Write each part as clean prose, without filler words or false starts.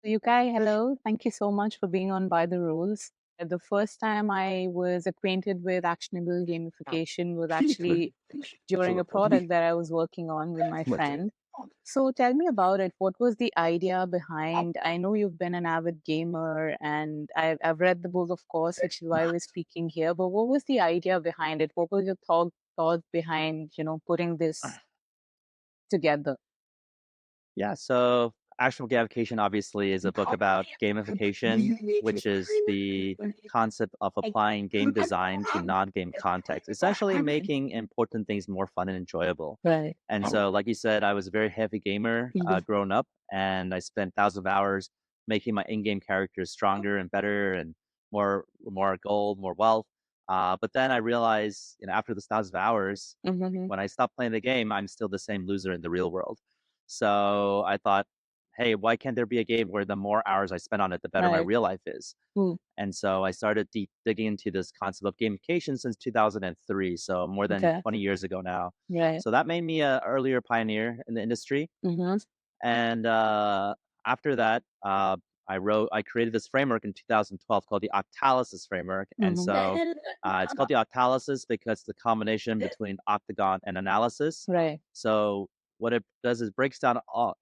Yu-Kai, hello. Thank you so much for being on By the Rules. The first time I was acquainted with actionable gamification was actually during a product that I was working on with my friend. So tell me about it. What was the idea behind? I know you've been an avid gamer and I've read the book, of course, which is why we're speaking here. But what was the idea behind it? What was your thought behind, putting this together? Yeah, so Actionable Gamification obviously is a book about gamification, which is the concept of applying game design to non-game context, essentially making important things more fun and enjoyable. Right. And so, like you said, I was a very heavy gamer growing up, and I spent thousands of hours making my in-game characters stronger and better, and more gold, more wealth. But then I realized, after those thousands of hours, Mm-hmm. when I stopped playing the game, I'm still the same loser in the real world. So I thought, hey, why can't there be a game where the more hours I spend on it, the better my Right. real life is? Mm. And so I started deep digging into this concept of gamification since 2003, so more than Okay. 20 years ago now. Right. So that made me an earlier pioneer in the industry. Mm-hmm. And after that, I created this framework in 2012 called the Octalysis framework. And Mm-hmm. so it's called the Octalysis because it's the combination between octagon and analysis. Right. So what it does is breaks down all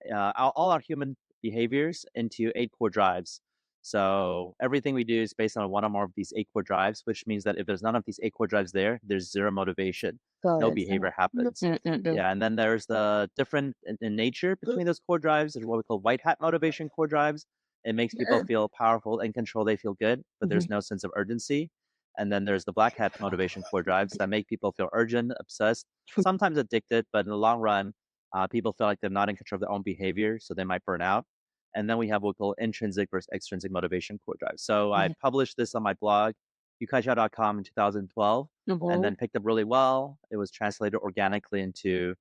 our human behaviors into 8 core drives. So everything we do is based on one or more of these 8 core drives, which means that if there's none of these 8 core drives there, there's zero motivation. Got No it. behavior happens. Mm-mm-mm. Yeah, and then there's the different in nature between those core drives. There's what we call white hat motivation core drives. It makes people feel powerful and control. They feel good, but Mm-hmm. there's no sense of urgency. And then there's the black hat motivation core drives that make people feel urgent, obsessed, sometimes addicted, but in the long run, people feel like they're not in control of their own behavior, so they might burn out. And then we have what we call intrinsic versus extrinsic motivation core drives. So I published this on my blog, yukaishou.com in 2012, and Mm-hmm. then picked up really well. It was translated organically into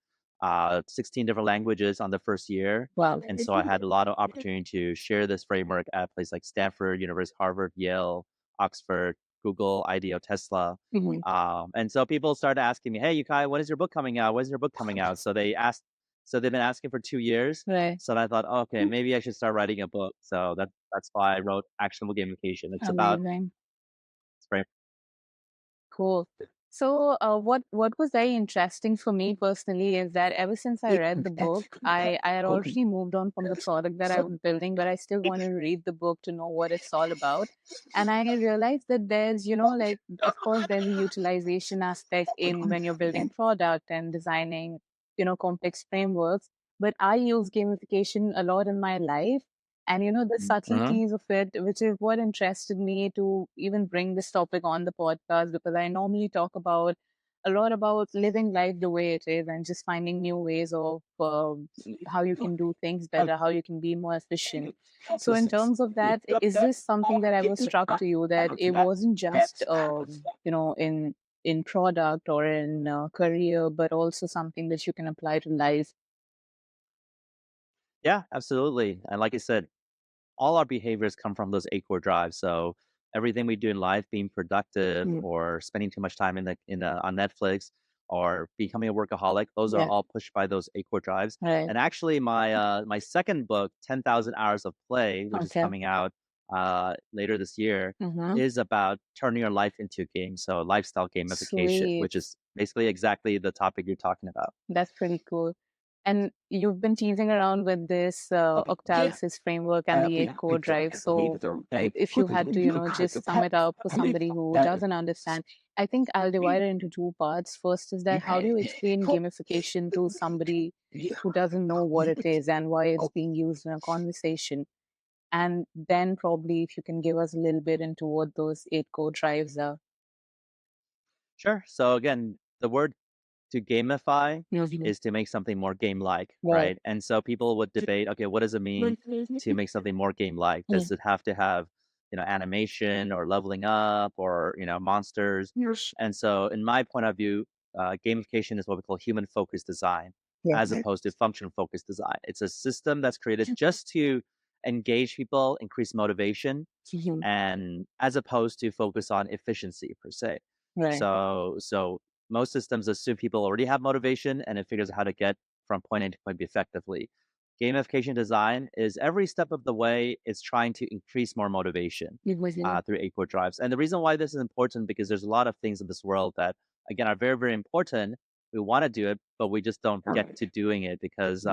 16 different languages on the first year. Wow. And so I had a lot of opportunity to share this framework at places like Stanford, University, Harvard, Yale, Oxford, Google, IDEO, Tesla. Mm-hmm. And so people started asking me, "Hey, Yukai, when is your book coming out? When is your book coming out?" So they've been asking for 2 years. Right. So I thought, okay, maybe I should start writing a book. So that's why I wrote Actionable Gamification. It's about Amazing. it's very Cool. So, what was very interesting for me personally is that ever since I read the book, I had already moved on from the product that I was building, but I still wanted to read the book to know what it's all about. And I realized that there's, like, of course, there's a utilization aspect in when you're building product and designing, complex frameworks. But I use gamification a lot in my life. And the Mhm. subtleties of it, which is what interested me to even bring this topic on the podcast, because I normally talk about a lot about living life the way it is and just finding new ways of how you can do things better, how you can be more efficient. So, in terms of that, is this something that ever struck to you that it wasn't just, in product or in career, but also something that you can apply to life? Yeah, absolutely. And like I said, all our behaviors come from those 8 core drives. So everything we do in life, being productive Mm. or spending too much time on Netflix or becoming a workaholic, those are Yeah. all pushed by those 8 core drives. Right. And actually, my second book, 10,000 Hours of Play, which is Okay. coming out later this year, Mm-hmm. is about turning your life into a game. So lifestyle gamification, which Sweet. is basically exactly the topic you're talking about. That's pretty cool. And you've been teasing around with this Octalysis framework and the 8 core drive. So, if you had to, just sum it up for somebody who doesn't understand, I think I'll divide it into two parts. First is that how do you explain gamification to somebody who doesn't know what it is and why it's being used in a conversation? And then probably if you can give us a little bit into what those 8 core drives are. Sure. So again, the word to gamify Mhm. is to make something more game-like, Right. right? And so people would debate, okay, what does it mean to make something more game-like? Mm. Does it have to have, animation or leveling up or, monsters? Yes. And so in my point of view, gamification is what we call human-focused design as Yes. opposed to function-focused design. It's a system that's created just to engage people, increase motivation, Mhm. and as opposed to focus on efficiency per se. Right. So most systems assume people already have motivation and it figures out how to get from point A to point B effectively. Gamification design is every step of the way is trying to increase more motivation through 8 core drives. And the reason why this is important because there's a lot of things in this world that, again, are very, very important. We want to do it, but we just don't get to doing it because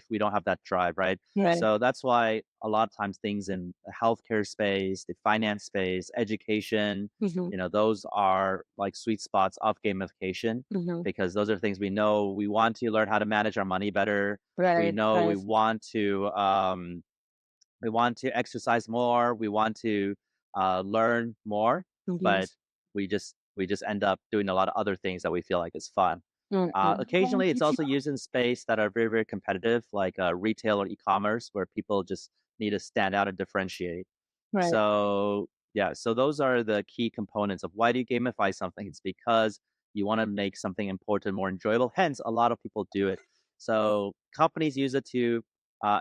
we don't have that drive, right? Right. So that's why a lot of times things in the healthcare space, the finance space, education, Mm-hmm. those are like sweet spots of gamification Mm-hmm. because those are things we know we want to learn how to manage our money better. We Right. know Right. we want to exercise more. We want to learn more, but Yes. we just end up doing a lot of other things that we feel like is fun. Mm-hmm. Occasionally, it's also used in space that are very, very competitive, like retail or e-commerce, where people just need to stand out and differentiate. Right. So yeah, so those are the key components of why do you gamify something? It's because you want to make something important more enjoyable. Hence, a lot of people do it. So companies use it to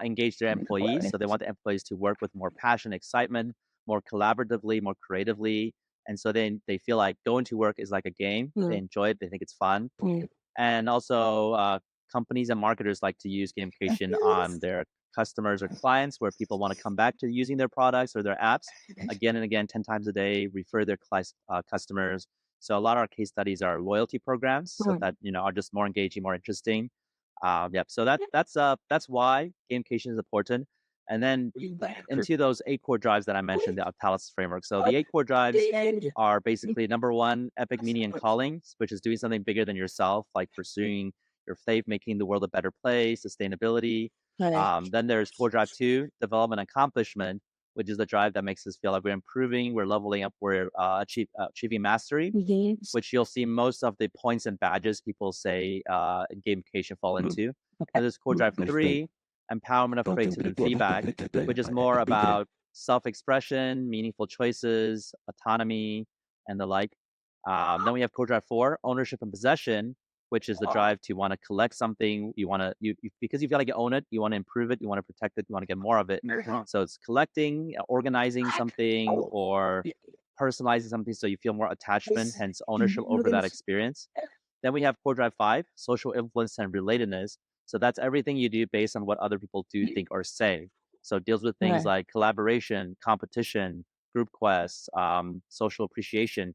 engage their employees. So they want the employees to work with more passion, excitement, more collaboratively, more creatively. And so then they feel like going to work is like a game. They Mm-hmm. enjoy it. They think it's fun. And also, companies and marketers like to use gamification on their customers or clients where people want to come back to using their products or their apps again and again, 10 times a day, refer their customers. So a lot of our case studies are loyalty programs so that, are just more engaging, more interesting. Yep. So that's why gamification is important. And then into those 8 core drives that I mentioned, the Octalysis framework. So the 8 core drives are basically number one, epic meaning and callings, which is doing something bigger than yourself, like pursuing your faith, making the world a better place, sustainability. Right. Then there's core drive two, development and accomplishment, which is the drive that makes us feel like we're improving, we're leveling up, we're achieving mastery, Yes. which you'll see most of the points and badges people say in gamification fall into. Okay. Then there's core drive three, empowerment of creativity and feedback, which is more about self-expression, meaningful choices, autonomy, and the like. Then we have core drive four, ownership and possession, which is the drive to want to collect something. You want to because you feel like you own it, you want to improve it, you want to protect it, you want to get more of it. So it's collecting, organizing something, or personalizing something so you feel more attachment, hence ownership over that experience. Then we have core drive five, social influence and relatedness. So that's everything you do based on what other people do, think, or say. So it deals with things Right. like collaboration, competition, group quests, social appreciation,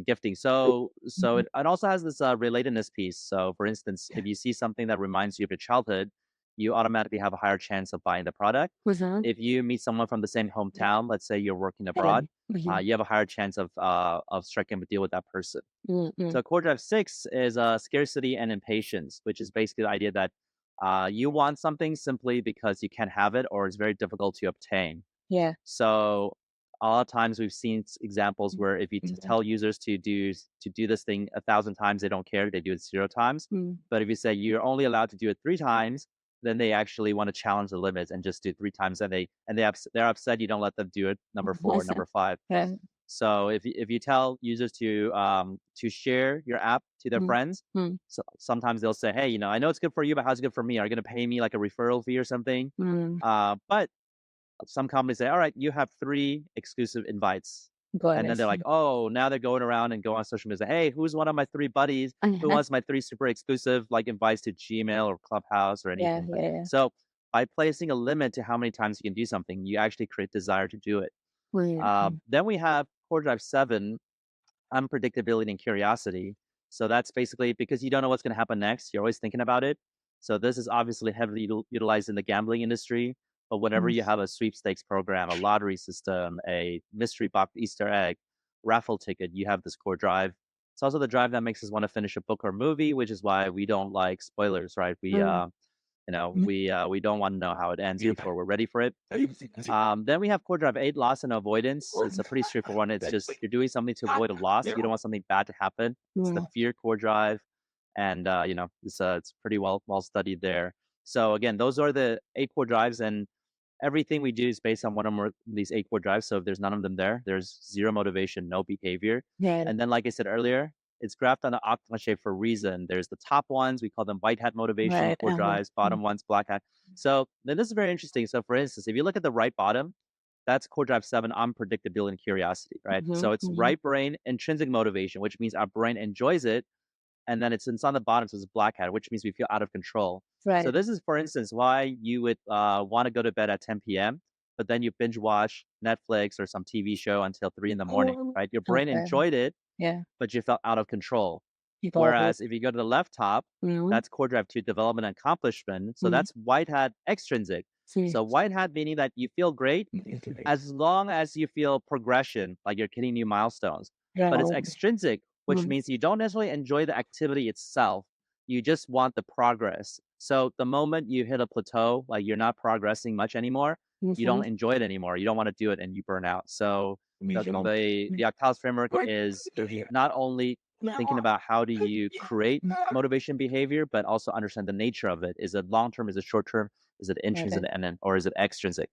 gifting. So it also has this relatedness piece. So for instance, if you see something that reminds you of your childhood, you automatically have a higher chance of buying the product. Was that? If you meet someone from the same hometown, let's say you're working abroad, Right. Mhm. you have a higher chance of striking a deal with that person. Mm-mm. So core drive six is scarcity and impatience, which is basically the idea that you want something simply because you can't have it or it's very difficult to obtain. Yeah. So a lot of times we've seen examples where if you tell users to do this thing 1,000 times, they don't care. They do it 0 times. Mm. But if you say you're only allowed to do it 3 times, then they actually want to challenge the limits and just do 3 times. And they're upset you don't let them do it number four, Was that? number five. Right. So if you tell users to share your app to their Mm. friends, Mm. so sometimes they'll say, hey, I know it's good for you, but how's it good for me? Are you going to pay me like a referral fee or something? Mm. But some companies say, all right, you have 3 exclusive invites. Got And then it. they're like, oh, now they're going around and go on social media. Say, hey, who's one of my 3 buddies? Who wants my 3 super exclusive like invites to Gmail or Clubhouse or Yeah. anything? Yeah. Yeah. So by placing a limit to how many times you can do something, you actually create desire to do it. Weird. Then we have Core Drive 7, unpredictability and curiosity. So that's basically because you don't know what's going to happen next. You're always thinking about it. So this is obviously heavily utilized in the gambling industry. But whenever Mm. you have a sweepstakes program, a lottery system, a mystery box Easter egg, raffle ticket, you have this core drive. It's also the drive that makes us want to finish a book or movie, which is why we don't like spoilers, right? Mm. We don't want to know how it ends before we're ready for it. Then we have core drive 8, loss and avoidance. It's a pretty straightforward one. It's just you're doing something to avoid a loss. You don't want something bad to happen. It's the Mm. fear core drive, and it's pretty well studied there. So again, those are the 8 core drives, and everything we do is based on one or more of these 8 core drives. So if there's none of them there, there's zero motivation, no behavior. Yeah. And then, like I said earlier, it's graphed on an octagon shape for a reason. There's the top ones, we call them white hat motivation Right. core drives, bottom ones, black hat. So then this is very interesting. So for instance, if you look at the right bottom, that's core drive 7, unpredictability and curiosity, right? Mm-hmm. So it's Mm-hmm. right brain intrinsic motivation, which means our brain enjoys it, and then it's on the bottom, so it's a black hat, which means we feel out of control. So Right. this is, for instance, why you would want to go to bed at 10 p.m., but then you binge watch Netflix or some TV show until 3 in the morning, right? Your brain Okay. enjoyed it, Yeah. but you felt out of control. Got it. Whereas if you go to the left top, Mm-hmm. that's core drive 2 development and accomplishment. So Mm-hmm. that's white hat extrinsic. So white hat meaning that you feel great as long as you feel progression, like you're hitting new milestones. But it's Right. extrinsic, which means you don't necessarily enjoy the activity itself. You just want the progress. So the moment you hit a plateau, like you're not progressing much anymore, you Mm-hmm. don't enjoy it anymore. You don't want to do it and you burn out. So the Octaves framework is not only thinking about how do you create motivation behavior, but also understand the nature of it. Is it long term? Is it short term? Is it Got intrinsic it. and or is it extrinsic?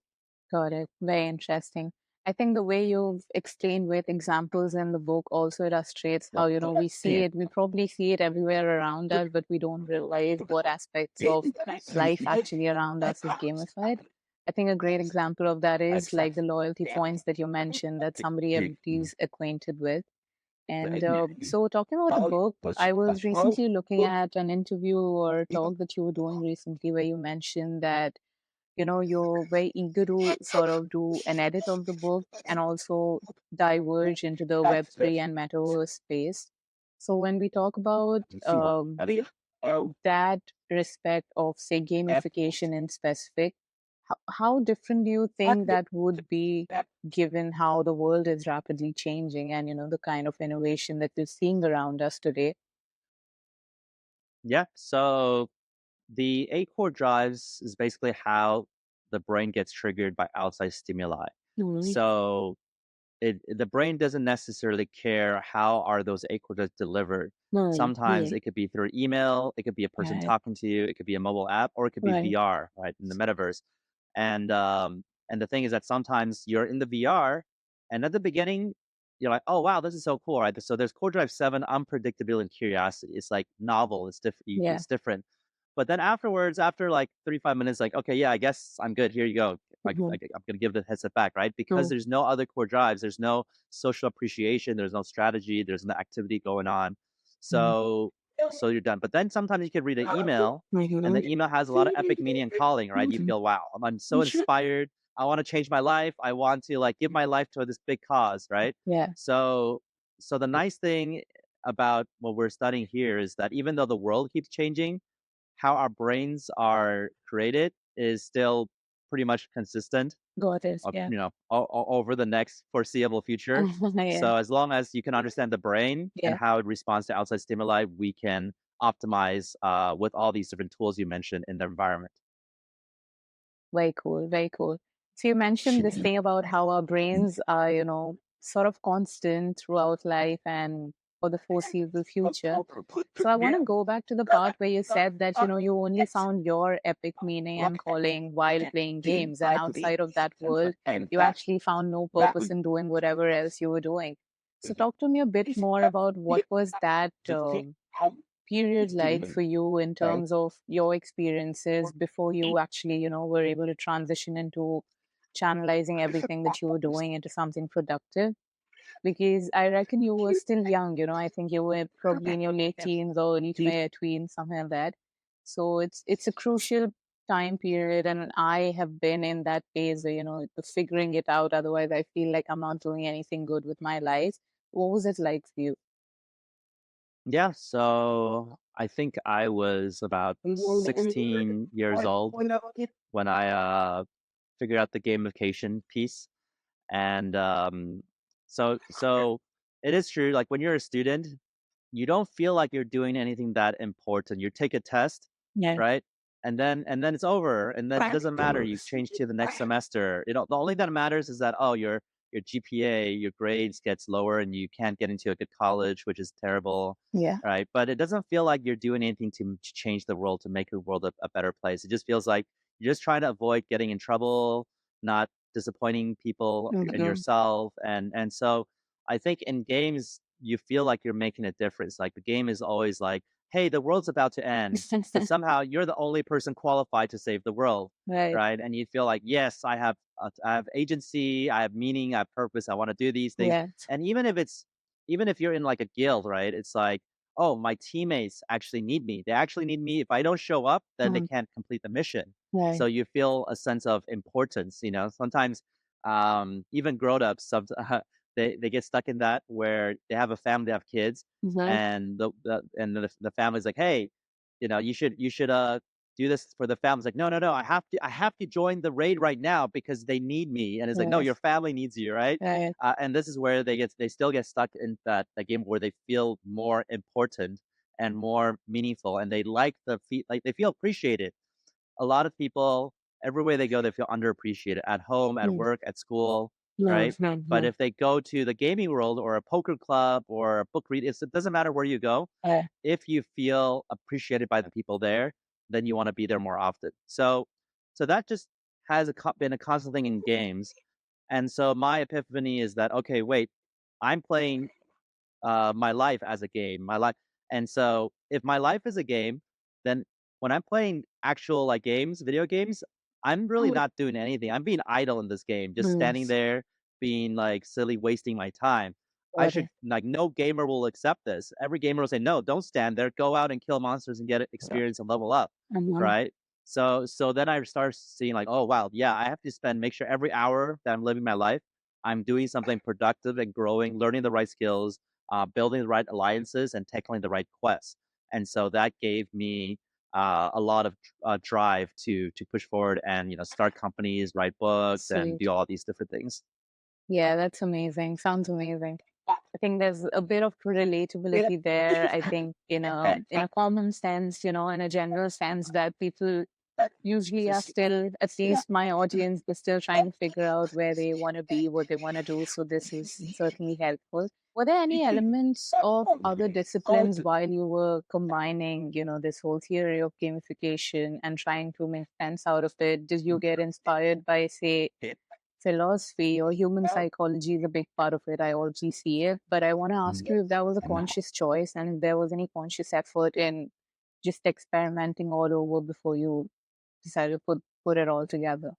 Got it. Very interesting. I think the way you've explained with examples in the book also illustrates how, we see it. We probably see it everywhere around us, but we don't realize what aspects of life actually around us is gamified. I think a great example of that is like the loyalty points that you mentioned that somebody is acquainted with. And so, talking about the book, I was recently looking at an interview or talk that you were doing recently where you mentioned that you're very eager to sort of do an edit of the book and also diverge into the Web3 and metaverse space. So when we talk about that respect of, say, gamification in specific, how different do you think that would be given how the world is rapidly changing and, the kind of innovation that we're seeing around us today? Yeah. So the 8 core drives is basically how the brain gets triggered by outside stimuli. Mhm. So the brain doesn't necessarily care how are those 8 core drives delivered. Right. Sometimes Yeah. it could be through email, it could be a person Right. talking to you, it could be a mobile app, or it could be Right. VR, right, in the metaverse. And the thing is that sometimes you're in the VR, and at the beginning, you're like, oh wow, this is so cool, right? So there's core drive 7, unpredictability and curiosity. It's like novel, it's different, Yeah. it's different. But then afterwards, after like 35 minutes, like, okay, yeah, I guess I'm good. Here you go. Mhm. I'm gonna give the headset back, right? Because Mm. there's no other core drives, there's no social appreciation, there's no strategy, there's no activity going on. Mm. So you're done. But then sometimes you can read an email, and Mhm. the email has a lot of epic meaning and calling, right? You feel, wow, I'm so inspired. I want to change my life. I want to like give my life to this big cause, right? Yeah. So the nice thing about what we're studying here is that even though the world keeps changing, how our brains are created is still pretty much consistent, Got it. Yeah. over the next foreseeable future. Yeah. So as long as you can understand the brain and Yeah. how it responds to outside stimuli, we can optimize with all these different tools you mentioned in the environment. Very cool. Very cool. So you mentioned this thing about how our brains are, sort of constant throughout life and for the foreseeable future. So I want to go back to the part where you said that, you only found your epic meaning and calling while playing games. And outside of that world, you actually found no purpose in doing whatever else you were doing. So talk to me a bit more about what was that period like for you in terms of your experiences before you actually, were able to transition into channelizing everything that you were doing into something productive? Because I reckon you were still young, I think you were probably in your late teens or early tweens, something like that. So it's a crucial time period, and I have been in that phase where, figuring it out. Otherwise, I feel like I'm not doing anything good with my life. What was it like for you? Yeah, so I think I was about 16 years old when I figured out the gamification piece. And so it is true. Like when you're a student, you don't feel like you're doing anything that important. You take a test, Yeah. right? And then it's over. And then it doesn't matter. You change to the next semester. The only that matters is that, oh, your GPA, your grades gets lower and you can't get into a good college, which is terrible. Yeah. Right. But it doesn't feel like you're doing anything to change the world, to make the world a better place. It just feels like you're just trying to avoid getting in trouble, not disappointing people and Mhm. yourself. And so I think in games, you feel like you're making a difference. Like the game is always like, hey, the world's about to end, but somehow you're the only person qualified to save the world, Right. right? And you feel like, yes, I have agency, I have meaning, I have purpose, I want to do these things. Yeah. And even if you're in like a guild, right? It's like, oh, my teammates actually need me. They actually need me. If I don't show up, then they Mm, can't complete the mission. So right. you feel a sense of importance. Sometimes even grown-ups, they get stuck in that where they have a family, they have kids, Mm-hmm. and the family's like, hey, you should do this for the family. It's like, no, no, no, I have to join the raid right now because they need me. And it's like, no, Right. your family needs you, right? Right. And this is where they still get stuck in that game where they feel more important and more meaningful, and they like they feel appreciated. A lot of people, everywhere they go, they feel underappreciated at home, at Mm. work, at school, No, right? no, But no. if they go to the gaming world or a poker club or a book read, it doesn't matter where you go. Right. If you feel appreciated by the people there, then you want to be there more often. So that just has been a constant thing in games. And so my epiphany is that, okay, wait, I'm playing my life as a game. My life, and so if my life is a game, then when I'm playing actual like games, video games, I'm really not doing anything. I'm being idle in this game, just Mm. standing there, being like silly, wasting my time. I Got should it. like no gamer will accept this. Every gamer will say, no, don't stand there. Go out and kill monsters and get experience and level up, Mm-hmm. right? So then I start seeing like, oh wow, yeah, I have to make sure every hour that I'm living my life, I'm doing something productive and growing, learning the right skills, building the right alliances, and tackling the right quests. And so that gave me a lot of drive to push forward and start companies, write books, and Sweet. do all these different things. Yeah, that's amazing. Sounds amazing. I think there's a bit of relatability there. I think in a common sense, in a general sense, that people usually are still, at least my audience, they're still trying to figure out where they want to be, what they want to do. So this is certainly helpful. Were there any elements of other disciplines while you were combining, this whole theory of gamification and trying to make sense out of it? Did you get inspired by, say, philosophy or human psychology is a big part of it? I already see it. But I want to ask you if that was a conscious choice and if there was any conscious effort in just experimenting all over before you decided to put it all together.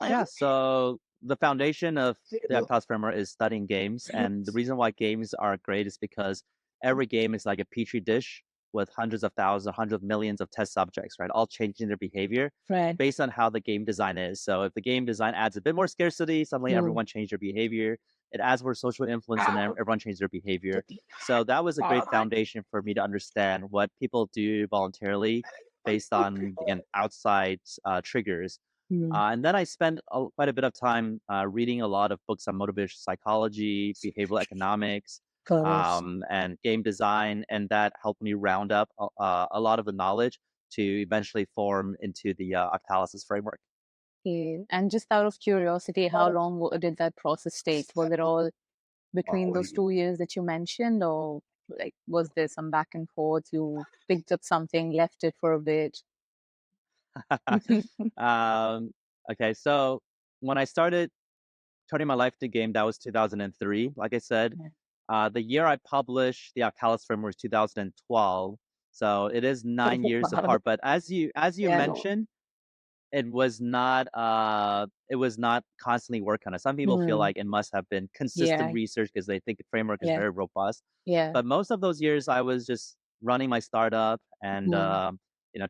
Yeah, so the foundation of the Octa's framework is studying games, and the reason why games are great is because every game is like a petri dish with hundreds of thousands, hundreds of millions of test subjects, right? All changing their behavior Right. based on how the game design is. So if the game design adds a bit more scarcity, suddenly Mm. everyone changed their behavior. It adds more social influence, and then everyone changed their behavior. So that was a great foundation for me to understand what people do voluntarily based on again outside triggers, Mm. and then I spent quite a bit of time reading a lot of books on motivation psychology, behavioral economics, Got it. and game design, and that helped me round up a lot of the knowledge to eventually form into the Octalysis framework. Okay. And just out of curiosity, how long did that process take? Was it all between those 2 years that you mentioned, or like was there some back and forth? You picked up something, left it for a bit. um, okay, so when I started turning my life to game, that was 2003. Like I said, the year I published the Octalis framework was 2012. So it is 9 years apart. But as you Yeah. mentioned, it was not constantly work on it. Some people feel Mm. like it must have been consistent Yeah. research because they think the framework is Yeah. very robust. Yeah. But most of those years, I was just running my startup and Mm.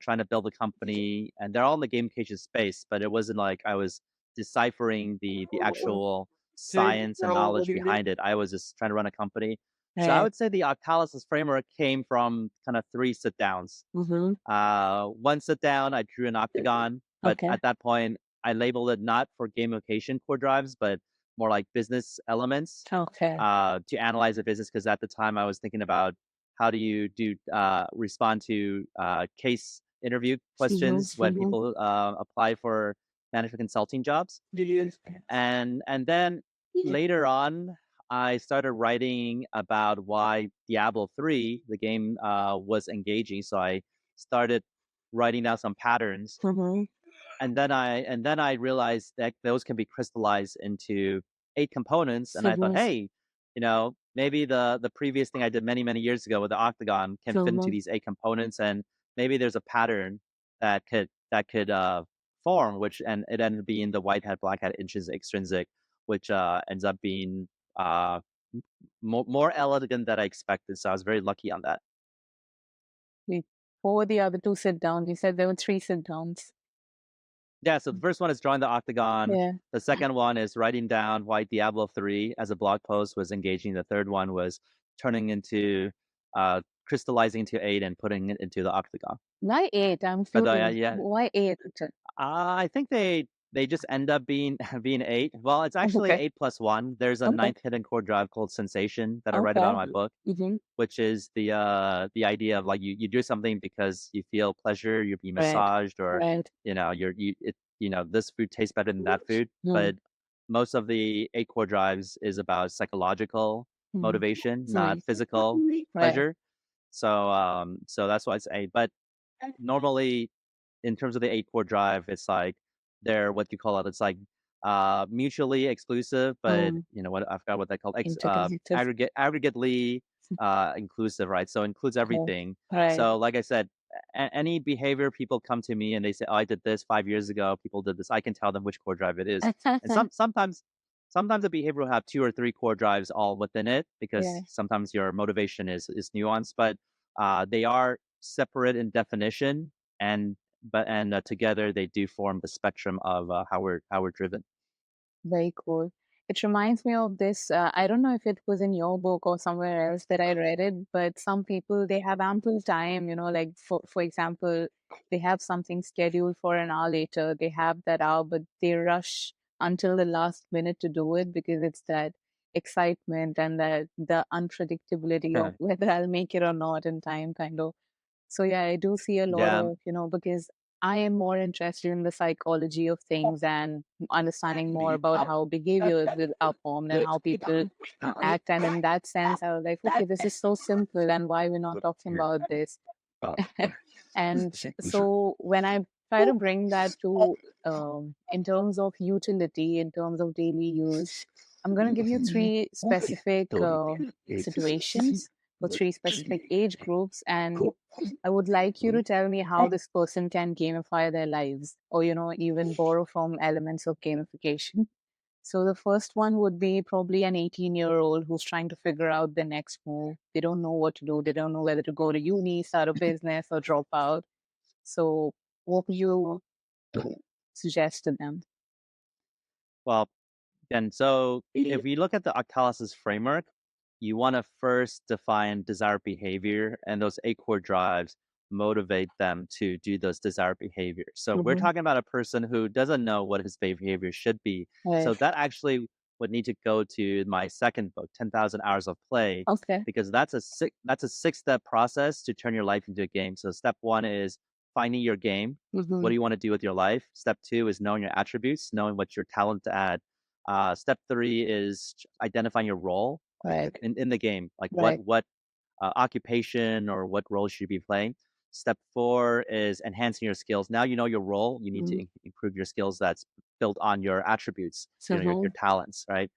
trying to build a company, and they're all in the gamification space. But it wasn't like I was deciphering the actual science and knowledge behind it. I was just trying to run a company. So I Right. would say the Octalysis framework came from kind of three sit downs. Mm-hmm. One sit down, I drew an octagon, but Okay. at that point, I labeled it not for gamification core drives, but more like business elements Okay. to analyze the business. Because at the time, I was thinking about how do you respond to case interview questions when Mm-hmm. people apply for management consulting jobs, and then later on, I started writing about why Diablo 3, the game, was engaging. So I started writing down some patterns, Mm-hmm. and then I realized that those can be crystallized into 8 components. And I thought, Mm-hmm. hey, maybe the previous thing I did many many years ago with the octagon can fit into Mm-hmm. these 8 components, and maybe there's a pattern that could form, which and it ended up being the white hat black hat intrinsic extrinsic, which ends up being uh, more elegant than I expected. So I was very lucky on that. Wait, what were the other two sit downs? You said there were three sit downs. Yeah, so the first one is drawing the octagon. Yeah. The second one is writing down why Diablo 3 as a blog post was engaging. The third one was turning into crystallizing into 8 and putting it into the octagon. Why eight? I'm But curious. yeah, Why eight? I think they just end up being being 8. Well, it's actually Okay. 8 plus 1. There's a Okay. ninth hidden core drive called Sensation that I write about Okay. in my book, Mm-hmm. which is the idea of like you do something because you feel pleasure, you're being Right. massaged, or Right. this food tastes better than that food. Mm. But most of the 8 core drives is about psychological Mm. motivation, not Mm. physical Right. pleasure. So that's why it's 8. But normally in terms of the 8 core drive, it's like they're what you call it. It's like mutually exclusive, but Mm. what I forgot what they call Interconnected. aggregately inclusive, right? So it includes Okay. everything. Right. So like I said, any behavior people come to me and they say, "Oh, I did this 5 years ago. People did this." I can tell them which core drive it is, and sometimes the behavior will have 2 or 3 core drives all within it Yeah. because sometimes your motivation is nuanced, but they are separate in definition and together they do form the spectrum of how we're driven. Very cool. It reminds me of this. I don't know if it was in your book or somewhere else that I read it, but some people they have ample time. Like for example, they have something scheduled for an hour later. They have that hour, but they rush until the last minute to do it because it's that excitement and the unpredictability of whether I'll make it or not in time, kind of. So yeah, I do see a lot Yeah, of, because I am more interested in the psychology of things and understanding more about how are formed and how people act. And in that sense, I was like, okay, this is so simple and why we're not talking about this. And so when I try to bring that to in terms of utility, in terms of daily use, I'm going to give you three specific situations for three specific age groups, and I would like you to tell me how this person can gamify their lives or, even borrow from elements of gamification. So the first one would be probably an 18-year-old who's trying to figure out the next move. They don't know what to do. They don't know whether to go to uni, start a business, or drop out. So what would you suggest to them? well, and so if we look at the Octalysis framework, you want to first define desired behavior, and those 8 core drives motivate them to do those desired behaviors. So we're Mm-hmm. talking about a person who doesn't know what his behavior should be. Right. So that actually would need to go to my second book, 10,000 Hours of Play, Okay. because that's a 6-step process to turn your life into a game. So step one is finding your game. What Mm-hmm. do you want to do with your life? Step two is knowing your attributes, knowing what you're talented at. Step three is identifying your role Right. in the game, like what Right. what occupation or what role should you be playing. Step four is enhancing your skills. Now you know your role. You need to Mm-hmm. improve your skills. That's built on your attributes, your So, talents, right?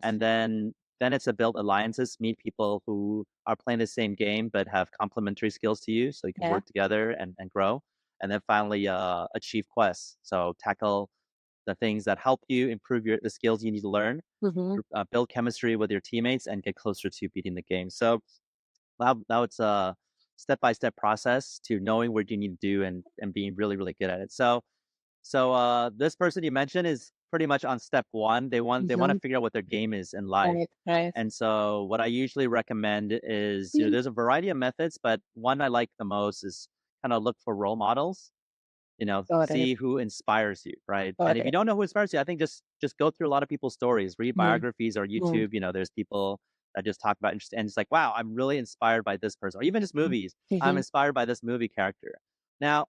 And then it's to build alliances, meet people who are playing the same game but have complementary skills to you, so you can yeah. work together and grow. And then finally, achieve quests. So tackle the things that help you improve the skills you need to learn, Mm-hmm. build chemistry with your teammates, and get closer to beating the game. So now it's a step-by-step process to knowing what you need to do and being really, really good at it. So this person you mentioned is pretty much on step one. They want to Mm-hmm. figure out what their game is in life. Right. Right. And so what I usually recommend is, there's a variety of methods, but one I like the most is kind of look for role models, Got it. see who inspires you, right? And Got if you it. don't know who inspires you, I think just go through a lot of people's stories, read Mm-hmm. biographies or YouTube. There's people that just talk about interest, and it's like, wow, I'm really inspired by this person, or even just movies. I'm Mm-hmm. inspired by this movie character. Now,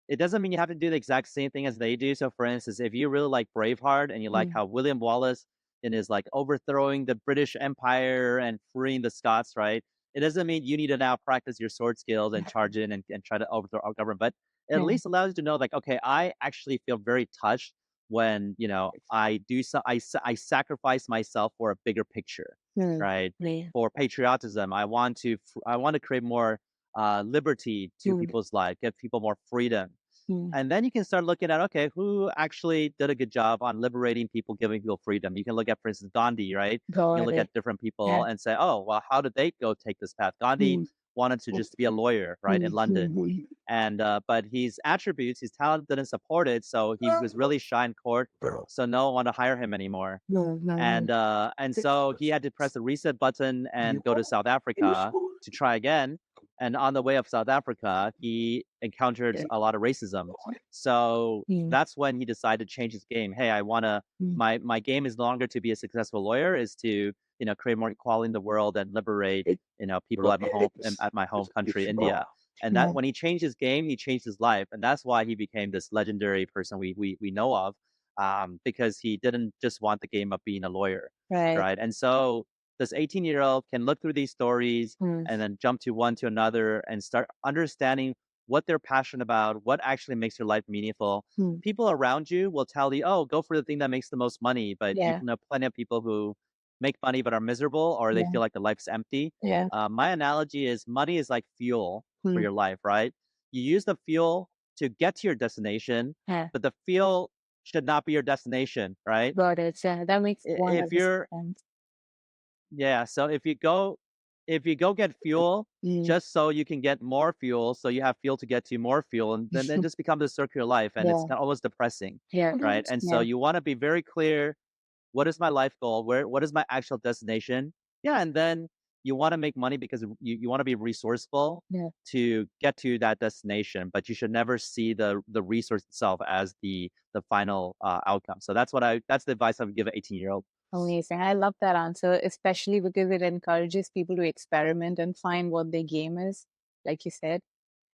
it doesn't mean you have to do the exact same thing as they do. So, for instance, if you really like Braveheart and you like how William Wallace in his like overthrowing the British Empire and freeing the Scots, right? It doesn't mean you need to now practice your sword skills and charge in and try to overthrow our government, but it at Yeah. least allows you to know, like, okay, I actually feel very touched when I do so. I sacrifice myself for a bigger picture, Mm. right? Yeah. For patriotism, I want to create more liberty to Mm. people's life, give people more freedom. Mm. And then you can start looking at, okay, who actually did a good job on liberating people, giving people freedom. You can look at, for instance, Gandhi, right? You can Got look it. at different Yeah. people and say, oh, well, how did they go take this path? Gandhi Mm. wanted to just be a lawyer, right, in London. And but his attributes, his talent didn't support it, so he was really shy in court. So no one wanted to hire him anymore. And so he had to press the reset button and go to South Africa to try again. And on the way of South Africa, he encountered a lot of racism. So Mm. that's when he decided to change his game. Hey, I want to Mm. my game is no longer to be a successful lawyer, is to create more equality in the world and liberate people at my home country, India. And that Yeah. when he changed his game, he changed his life, and that's why he became this legendary person we know of, because he didn't just want the game of being a lawyer, Right. right? And so this 18-year-old can look through these stories Mm. and then jump to one to another and start understanding what they're passionate about, what actually makes your life meaningful. Mm. People around you will tell you, oh, go for the thing that makes the most money, but you Yeah. know plenty of people who make money but are miserable, or they Yeah. feel like the life's empty. Yeah. My analogy is money is like fuel for Mm. your life, right? You use the fuel to get to your destination, Yeah. but the fuel should not be your destination, right? Got it. Yeah. That makes If 100% you're sense. Yeah, so if you go get fuel Mm. just so you can get more fuel, so you have fuel to get to more fuel, and then just becomes a circular life, and it's Yeah. almost depressing, Yeah. right? And so Yeah. you want to be very clear, what is my life goal? What is my actual destination? Yeah, and then you want to make money because you want to be resourceful Yeah. to get to that destination, but you should never see the resource itself as the final outcome. So that's the advice I would give an 18-year-old. Amazing. I love that answer, especially because it encourages people to experiment and find what their game is, like you said.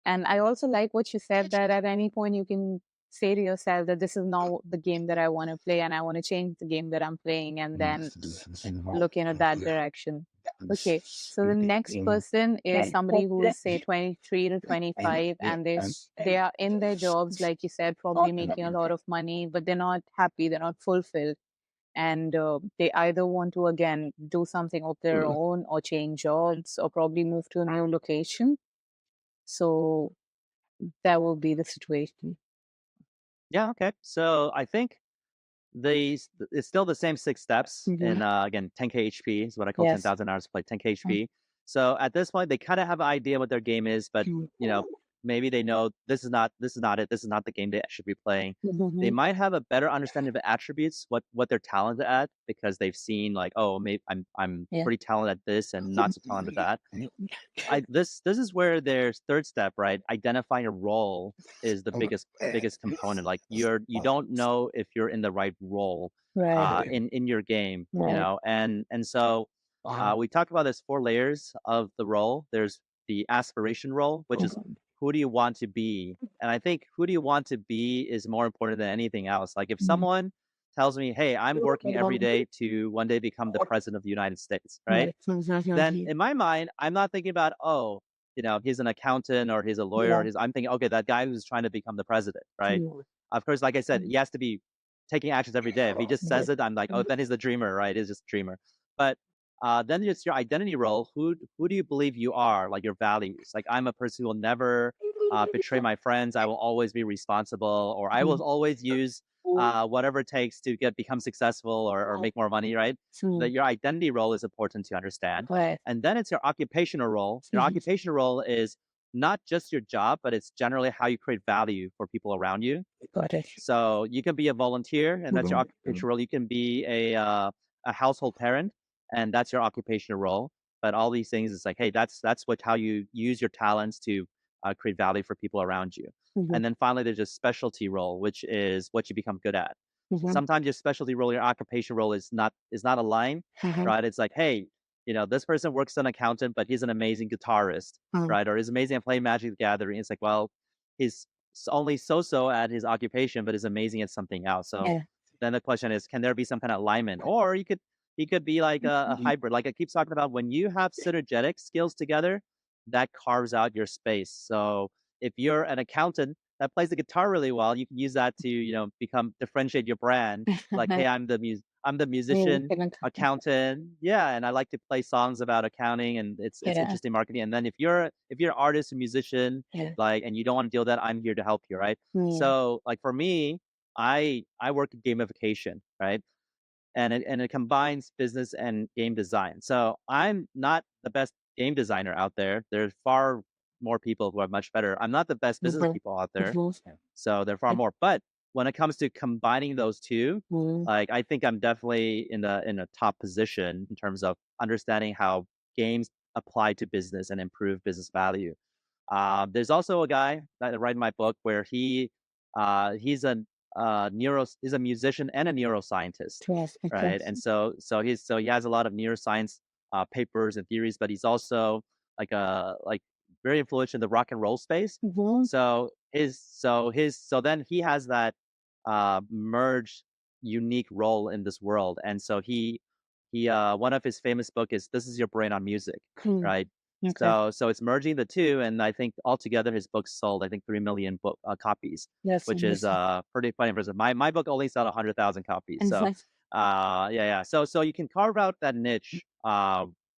And I also like what you said that at any point you can say to yourself that this is not the game that I want to play and I want to change the game that I'm playing and then look in that direction. Okay. So the next person is somebody who's say 23 to 25 and they are in their jobs, like you said, probably making a lot of money, but they're not happy, they're not fulfilled. And they either want to again do something of their own or change jobs or probably move to a new location. So that will be the situation. Yeah, okay. So I think it's still the same 6 steps. Hmm. And again, 10K HP is what I call Yes. 10,000 hours played, 10K HP. So at this point, they kind of have an idea what their game is, but you know, maybe they know this is not it. This is not the game they should be playing. They Mm-hmm. might have a better understanding of the attributes, what they're talented at, because they've seen like, oh, maybe I'm Yeah. pretty talented at this and not so talented at that. This is where there's third step, right? Identifying a role is the biggest component. Like you don't know if you're in the right role Right. in your game, Right. and so we talked about there's 4 layers of the role. There's the aspiration role, which is who do you want to be? And I think who do you want to be is more important than anything else. Like if Mm. someone tells me, hey, I'm working every day to one day become the president of the United States, right? Then in my mind, I'm not thinking about, oh, he's an accountant or he's a lawyer or Yeah. I'm thinking, okay, that guy who's trying to become the president, right? Mm. Of course, like I said, he has to be taking actions every day. If he just Yeah. says it, I'm like, oh, then he's the dreamer, right? He's just a dreamer. But then it's your identity role. Who do you believe you are? Like your values. Like I'm a person who will never betray my friends. I will always be responsible, or I will Mm. always use whatever it takes to become successful or make more money, right? That Mm. your identity role is important to understand. Right. And then it's your occupational role. Your Mhm. occupational role is not just your job, but it's generally how you create value for people around you. Got it. So you can be a volunteer, and that's your occupational role. You can be a household parent, and that's your occupational role. But all these things is like, hey, that's how you use your talents to create value for people around you. Mhm. And then finally, there's a specialty role, which is what you become good at. Mhm. Sometimes your specialty role, your occupation role is not aligned, Mhm. right? It's like, hey, this person works as an accountant, but he's an amazing guitarist, Mm. right? Or he's amazing at playing Magic the Gathering. It's like, well, he's only so at his occupation, but is amazing at something else. So Yeah. then the question is, can there be some kind of alignment? Or he could be like a hybrid. Like I keep talking about, when you have synergetic skills together, that carves out your space. So if you're an accountant that plays the guitar really well, you can use that to, differentiate your brand. Like, hey, I'm the musician, accountant, yeah, and I like to play songs about accounting, and it's interesting marketing. And then if you're an artist, a musician, like, and you don't want to deal with that, I'm here to help you, right? So like for me, I work in gamification, right? And it combines business and game design. So I'm not the best game designer out there. There's far more people who are much better. I'm not the best business people out there. So there are far more. But when it comes to combining those two, like I think I'm definitely in a top position in terms of understanding how games apply to business and improve business value. There's also a guy that wrote my book where he's he's a musician and a neuroscientist, right? And so he has a lot of neuroscience papers and theories, but he's also like very influential in the rock and roll space. So then he has that merged unique role in this world, and so he one of his famous book is "This Is Your Brain on Music," right? So it's merging the two, and I think altogether his books sold I think 3 million copies, which is pretty quite impressive. My book only sold 100,000 copies, so yeah. So you can carve out that niche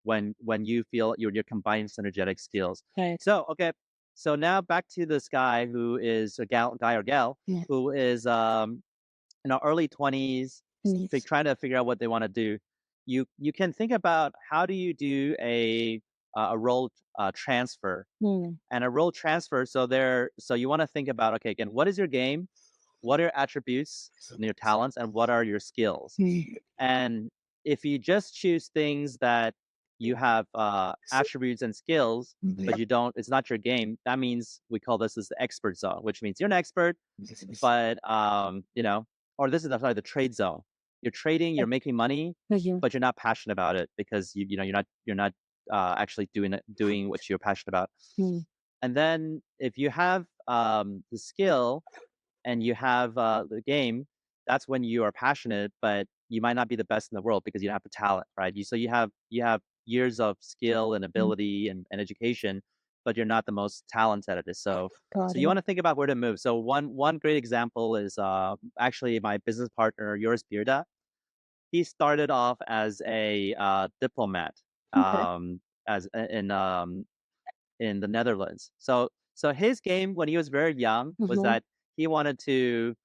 when you feel you're combining synergetic skills. So okay, so now back to this guy who is a guy or gal who is in our early 20s, trying to figure out what they want to do. You can think about how do you do a role transfer and a role transfer. So you want to think about, okay, again, what is your game? What are your attributes and your talents, and what are your skills? And if you just choose things that you have attributes and skills, but you don't, it's not your game. That means we call this as the expert zone, which means you're an expert, but or this is sorry, the trade zone. You're trading, you're making money, but you're not passionate about it because you're not actually doing what you're passionate about. And then if you have the skill and you have the game, that's when you are passionate, but you might not be the best in the world because you don't have the talent, right? You have years of skill and ability and education, but you're not the most talented at it. So you want to think about where to move. So one great example is actually my business partner, Yoris Birda. He started off as a diplomat, as in the Netherlands. So his game when he was very young was that he wanted to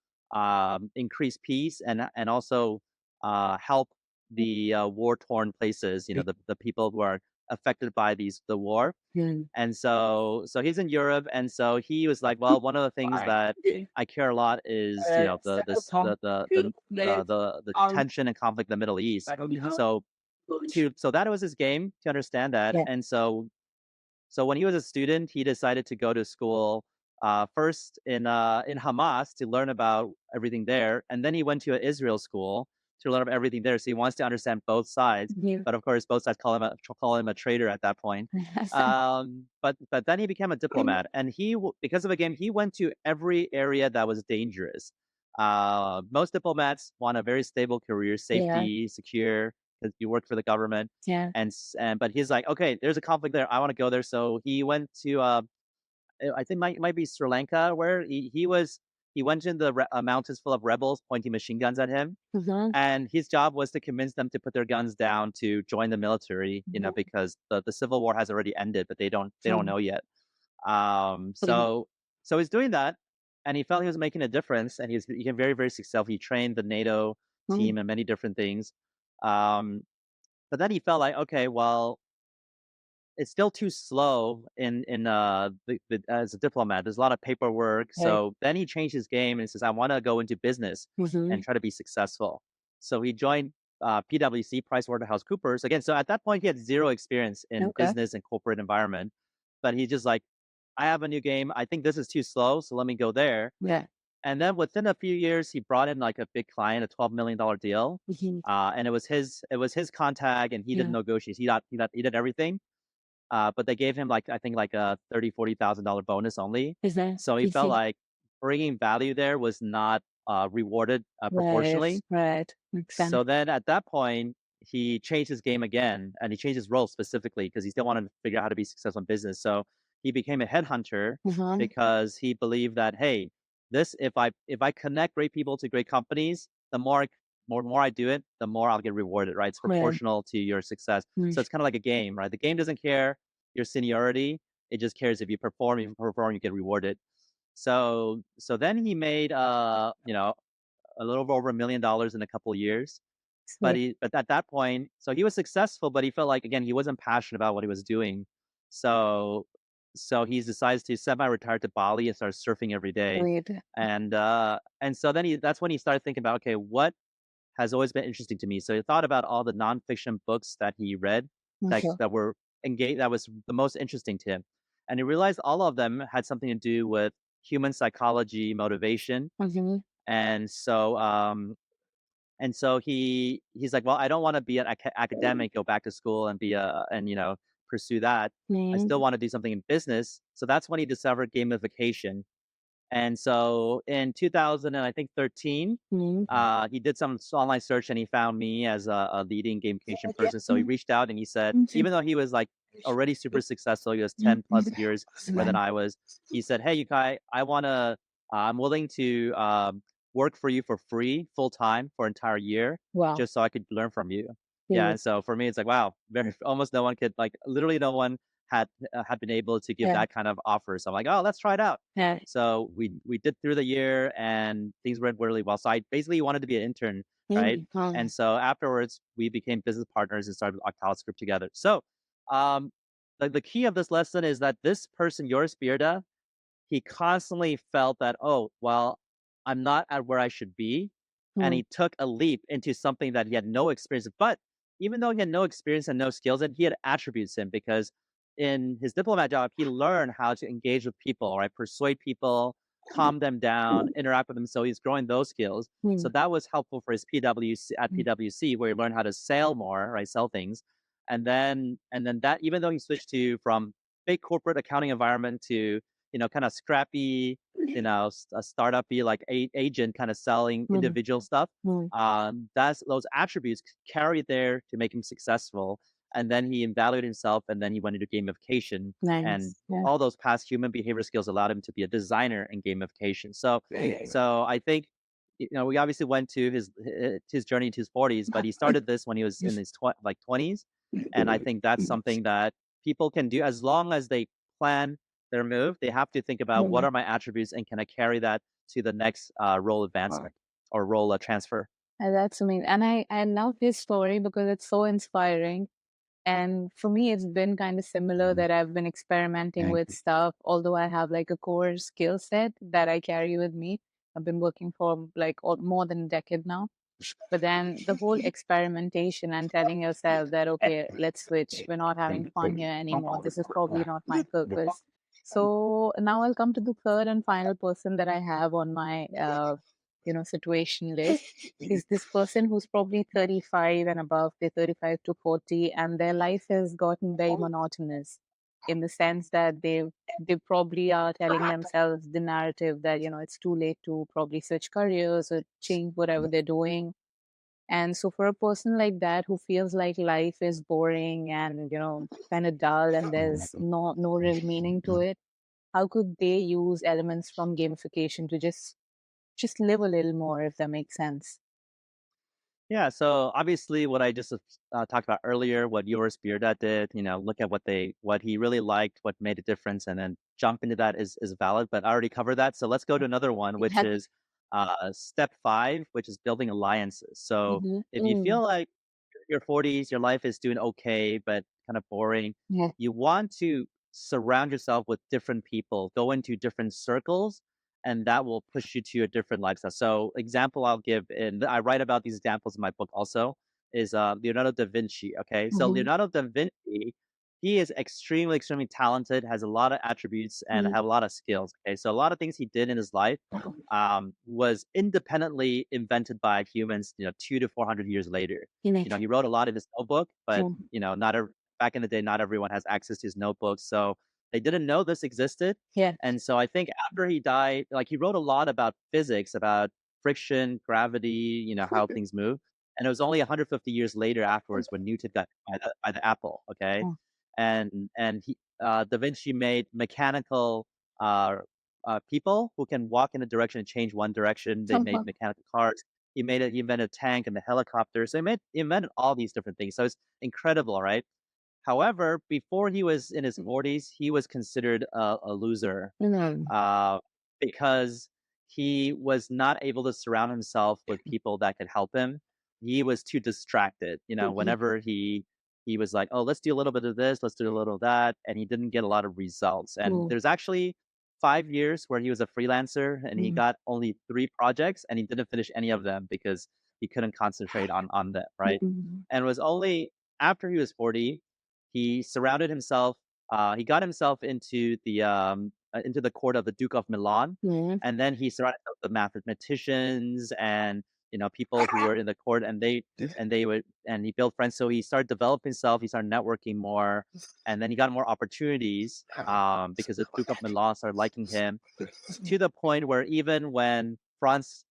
increase peace and also help the war torn places. The people who are affected by the war. And so he's in Europe, and so he was like, well, one of the things that I care a lot is the tension and conflict in the Middle East. So that was his game to understand that, and so when he was a student, he decided to go to school first in Hamas to learn about everything there, and then he went to an Israel school to learn about everything there. So he wants to understand both sides, but of course, both sides call him a traitor at that point. But then he became a diplomat, and because of a game, he went to every area that was dangerous. Most diplomats want a very stable career, safety, secure, because you work for the government. But he's like, okay, there's a conflict there. I want to go there. So he went to I think might be Sri Lanka, where he went in the mountains full of rebels pointing machine guns at him, and his job was to convince them to put their guns down to join the military. Because the civil war has already ended, but they don't know yet. So he's doing that, and he felt he was making a difference, and he became very, very successful. He trained the NATO team and many different things. But then he felt like, okay, well, it's still too slow as a diplomat. There's a lot of paperwork. So then he changed his game and says, I want to go into business and try to be successful. So he joined PwC, PricewaterhouseCoopers. Again, so at that point, he had zero experience in business and corporate environment. But he's just like, I have a new game. I think this is too slow, so let me go there. And then within a few years, he brought in like a big client, a $12 million deal, and it was his contact, and he did negotiate. He did everything, but they gave him I think a $30,000-$40,000 bonus only. So he felt like bringing value there was not rewarded proportionally. Right. Makes sense. So then at that point, he changed his game again, and he changed his role specifically because he still wanted to figure out how to be successful in business. So he became a headhunter because he believed that, hey, if I connect great people to great companies, the more more I do it, the more I'll get rewarded, right? It's Right. proportional to your success. So Mm. it's kind of like a game, right? The game doesn't care your seniority. It just cares if you perform. If you perform, you get rewarded. So then he made a little over $1 million in a couple of years. Sweet. But at that point, so he was successful, but he felt like again he wasn't passionate about what he was doing. So so he decides to semi-retire to Bali and start surfing every day. Sweet. And so then he that's when he started thinking about, okay, what has always been interesting to me. So he thought about all the nonfiction books that he read Okay. that were engaged that was the most interesting to him. And he realized all of them had something to do with human psychology, motivation. Mhm. And so he's like, well, I don't want to be an academic, go back to school and be a and pursue that. I Mm. still want to do something in business. So that's when he discovered gamification. And so in 2000 and I think 13, Mm. he did some online search and he found me as a leading gamification person. So he reached out and he said, even though he was like already super successful, he was 10 plus years more than I was. He said, "Hey, Yukai, I'm willing to work for you for free, full time for an entire year, Wow. just so I could learn from you." Yeah, Sweet. and so for me, it's like, wow, very almost no one could like literally no one had been able to give Yeah. that kind of offer. So I'm like, oh, let's try it out. Yeah. So we did through the year and things went really well. So I basically wanted to be an intern, right? Mm. And so afterwards we became business partners and started Octalis Group together. So um the key of this lesson is that this person, Yoris Bierda, he constantly felt that, "Oh, well, I'm not at where I should be," and Mm. he took a leap into something that he had no experience with. But even though he had no experience and no skills in, he had attributes in because in his diplomat job, he learned how to engage with people, right? Persuade people, calm them down, interact with them. So he's growing those skills. So Mm. that was helpful for his PwC at Mm. PwC, where he learned how to sell more, right? Sell things. And then that even though he switched to from big corporate accounting environment to kind of scrappy, a startup-y like agent kind of selling Mm. individual stuff. Mm. That's those attributes carried there to make him successful. And then he evaluated himself, and then he went into gamification, and Nice. Yeah. all those past human behavior skills allowed him to be a designer in gamification. So I think we obviously went to his journey into his 40s, but he started this when he was in his 20s, and I think that's something that people can do as long as they plan their move. They have to think about what Mm. are my attributes and can I carry that to the next role advancement or role transfer. And that's amazing. And I love his story because it's so inspiring. And for me, it's been kind of similar that I've been experimenting with stuff, although I have like a core skill set that I carry with me. I've been working for like more than a decade now. But then the whole experimentation and telling yourself that, okay, let's switch. We're not having fun here anymore. This is probably not my purpose. So now I'll come to the third and final person that I have on my, situation list. Is this person who's probably 35 and above, they're 35 to 40, and their life has gotten very monotonous in the sense that they probably are telling themselves the narrative that, it's too late to probably switch careers or change whatever they're doing. And so for a person like that who feels like life is boring and, kind of dull and there's no real meaning to it, how could they use elements from gamification to just live a little more, if that makes sense? Yeah, so obviously what I just talked about earlier, what yours Bearda did, look at what he really liked, what made a difference, and then jump into that is valid. But I already covered that, so let's go to another one, which Yeah. is step 5, which is building alliances. So Mm-hmm. if you Mm. feel like your 40s, your life is doing okay, but kind of boring. Yeah. You want to surround yourself with different people, go into different circles, and that will push you to a different lifestyle. So, example I'll give, and I write about these examples in my book also, is Leonardo da Vinci. Okay, so Mm-hmm. Leonardo da Vinci, he is extremely, extremely talented, has a lot of attributes, and have a lot of skills. Okay, so a lot of things he did in his life was independently invented by humans, 200 to 400 years later. He wrote a lot in his notebook, but Mm. not back in the day, not everyone has access to his notebooks, so they didn't know this existed. Yeah. And so I think after he died, like he wrote a lot about physics, about friction, gravity, how things move. And it was only 150 years later afterwards when Newton got by the apple. Okay, Mm. and Da Vinci made mechanical uh, people who can walk in a direction and change one direction. They made mechanical cars. He invented a tank and the helicopter. So he invented all these different things. So it's incredible, right? However, before he was in his 40s, he was considered a loser, Mm. uh, because he was not able to surround himself with people that could help him. He was too distracted. Whenever he was like, "Oh, let's do a little bit of this, let's do a little of that," and he didn't get a lot of results. And Mm. there's actually 5 years where he was a freelancer and he Mm. got only 3 projects and he didn't finish any of them because he couldn't concentrate on them, right? Mm. And it was only after he was 40 he surrounded himself. He got himself into the court of the Duke of Milan, Mm. and then he surrounded himself with mathematicians and people who were in the court, and he built friends. So he started developing himself. He started networking more, and then he got more opportunities because the Duke of Milan started liking him to the point where even when France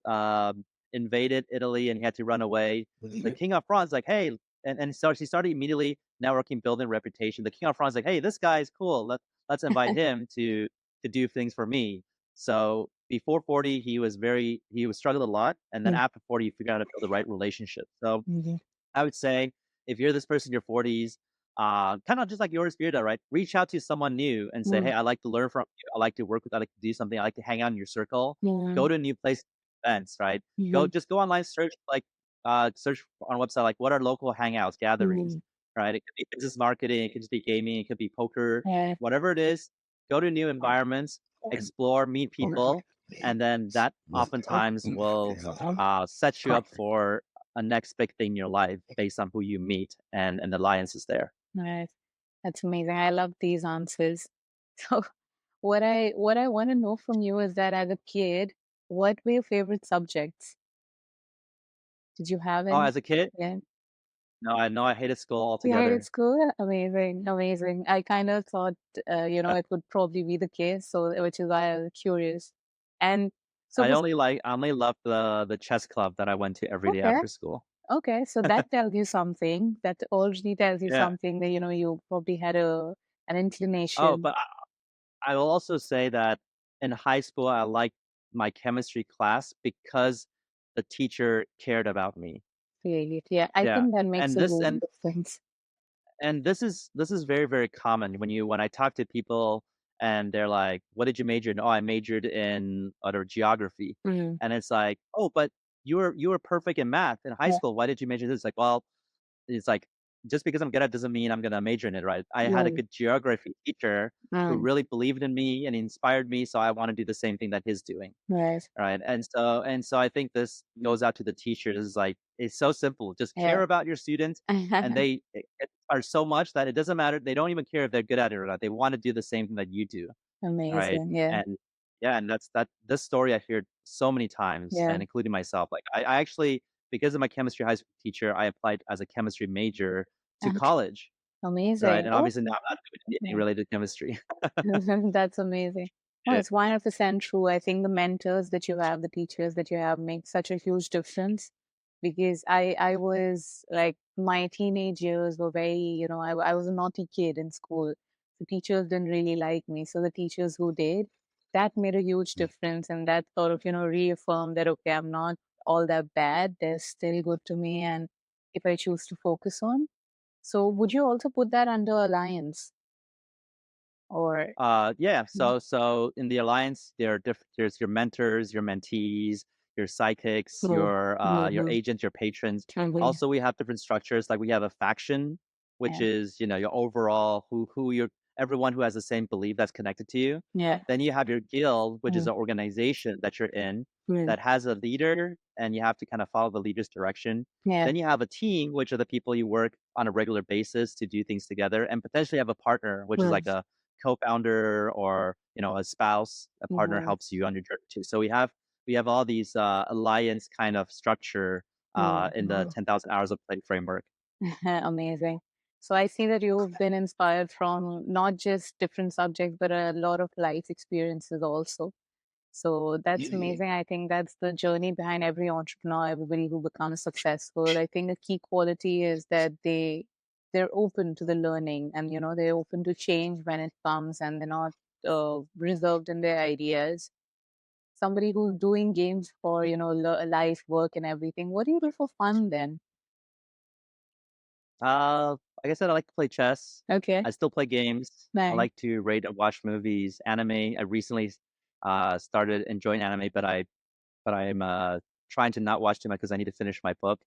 invaded Italy and he had to run away, the king of France like, hey, and so he started immediately networking, building reputation. The king of France like, hey, this guy is cool. Let's invite him to do things for me. So before 40, he was struggling a lot, and then Mm. after 40, he figured out how to build the right relationship. So Mhm. I would say if you're this person in your 40s, kind of just like your spirit, right? Reach out to someone new and say, Mm. hey, I like to learn from you. I like to work with, I like to do something. I like to hang out in your circle. Go Mm. to a new place, events, right? Mhm. Just go online, search on a website, like what are local hangouts, gatherings, Mhm. right? It could be business marketing, it could just be gaming, it could be poker, Yeah. whatever it is. Go to new environments, explore, meet people, and then that oftentimes will set you up for a next big thing in your life based on who you meet and the alliances there. Nice. That's amazing. I love these answers. So what I want to know from you is that as a kid, what were your favorite subjects? Did you have Oh, any? as a kid, Yeah. no, I know I hated school Yeah, altogether. it's cool. Amazing, amazing. I kind of thought, it would probably be the case, so which is why I was curious. And so, I only loved the chess club that I went to every day okay, after school. okay, so that tells you something. That already tells you Yeah. something that you probably had an Oh, inclination. but I will also say that in high school, I liked my chemistry class because the teacher cared about me. Really, yeah, I Yeah. think that makes And a this huge difference. this is very, very common when I talk to people and they're like, "What did you major in?" "Oh, I majored in other geography." Mm, And it's like, "Oh, but you were perfect in math in high yeah, school. Why did you major in this?" Like, well, it's like, just because I'm good at it doesn't mean I'm gonna major in it, right? I had a yeah, good geography teacher who mm, really believed in me and inspired me, so I wanna do the same thing that he's doing, right, right? And so I think this goes out to the teachers, is like, it's so simple, just yeah, care about your students, and they are so much that it doesn't matter, they don't even care if they're good at it or not, they wanna do the same thing that you do, right? amazing, yeah, And yeah, and this story I heard so many times, yeah, and including myself, like, I actually because of my chemistry high school teacher, I applied as a chemistry major to okay, college, right? amazing. And Oh, obviously now I'm not doing anything yeah. related to chemistry. That's amazing. Oh, Yeah. it's 100% true. I think the mentors that you have, the teachers that you have make such a huge difference because I was like my teenage years were very, I was a naughty kid in school. The teachers didn't really like me. So the teachers who did, that made a huge difference. And that sort of, reaffirmed that, okay, I'm not all that bad. They're still good to me. And if I choose to focus on. So would you also put that under alliance or? Yeah. Mm. So in the alliance, there's your mentors, your mentees, your psychics, Oh, your mhm. agents, your patrons. Agree. Also, we have different structures. Like we have a faction, which Yeah. is your overall who your everyone who has the same belief that's connected to you. Yeah. Then you have your guild, which is Mm. an organization that you're in Mm. that has a leader, and you have to kind of follow the leader's direction. Yeah. Then you have a team, which are the people you work on a regular basis to do things together, and potentially have a partner, which is Mm. like a co-founder or a spouse. A partner Mhm. helps you on your journey too. So we have all these alliance kind of structure in the Mhm. 10,000 hours of play framework. Amazing. So I see that you've been inspired from not just different subjects, but a lot of life experiences also. So that's amazing. I think that's the journey behind every entrepreneur, everybody who becomes successful. I think a key quality is that they're open to the learning and they're open to change when it comes and they're not reserved in their ideas. somebody who's doing games for, life, work, and everything. What do you do for fun then? Like I said, I like to play chess. Okay, I still play games. I nice. like to rate and watch movies, anime. I recently started enjoying anime, but I'm trying to not watch too much because I need to finish my book.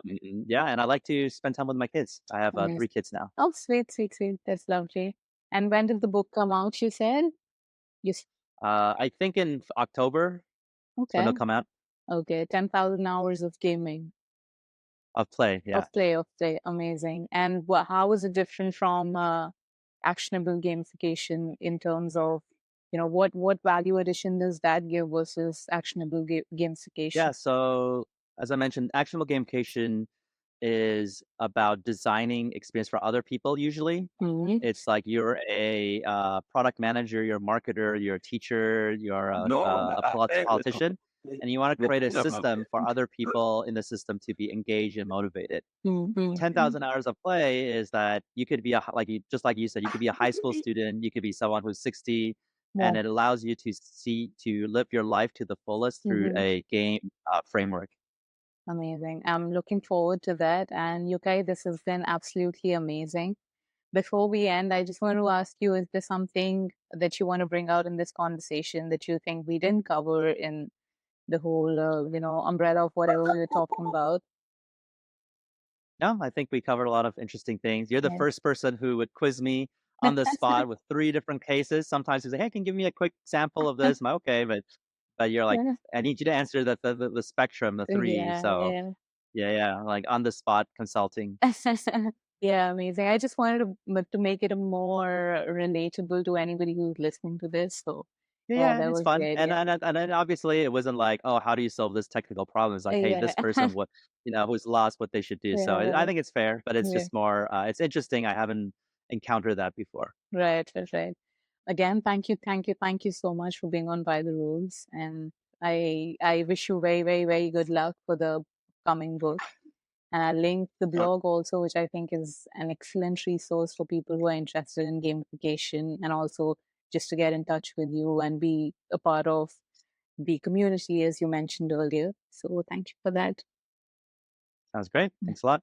Yeah, and I like to spend time with my kids. I have Nice. 3 kids now. Oh, sweet, sweet, sweet. That's lovely. And when did the book come out, you said? You s- I think in October is when okay. they'll come out. Okay. 10,000 hours of gaming, Of play, yeah. of play. Amazing. And how is it different from actionable gamification in terms of, what value addition does that give versus actionable gamification? Yeah, so as I mentioned, actionable gamification is about designing experience for other people usually. Mhm. It's like you're a, product manager, you're a marketer, you're a teacher, you're a politician, and you wanna create a system for other people in the system to be engaged and motivated. Mhm. 10,000 hours of play is that you could be like you said, you could be a high school student, you could be someone who's 60, Yeah. and it allows you to live your life to the fullest through Mhm. a game, framework. Amazing. I'm looking forward to that. And Yukai, this has been absolutely amazing. Before we end, I just want to ask you, is there something that you want to bring out in this conversation that you think we didn't cover in the whole, umbrella of whatever we were talking about? No, I think we covered a lot of interesting things. You're the Yes. first person who would quiz me on the spot with 3 different cases. Sometimes you say, "Hey, can you give me a quick sample of this?" I'm like, "Okay," but you're like, "I need you to answer the spectrum, the 3." Yeah, So, yeah. yeah, like on the spot consulting. Yeah, amazing. I just wanted to make it a more relatable to anybody who's listening to this. So, Yeah, yeah, yeah, that it's was the fun, idea. and then obviously it wasn't like, "Oh, how do you solve this technical problem?" It's like, "Hey, Yeah, this person, who's lost, what they should do." So I yeah, think it's fair, but it's yeah. just more, it's interesting. I haven't encountered that before. Right, right, right. Again, thank you, thank you, thank you so much for being on By the Rules. And I wish you very, very, very good luck for the coming book. And I'll link the blog also, which I think is an excellent resource for people who are interested in gamification and also just to get in touch with you and be a part of the community, as you mentioned earlier. So thank you for that. Sounds great. Thanks a lot.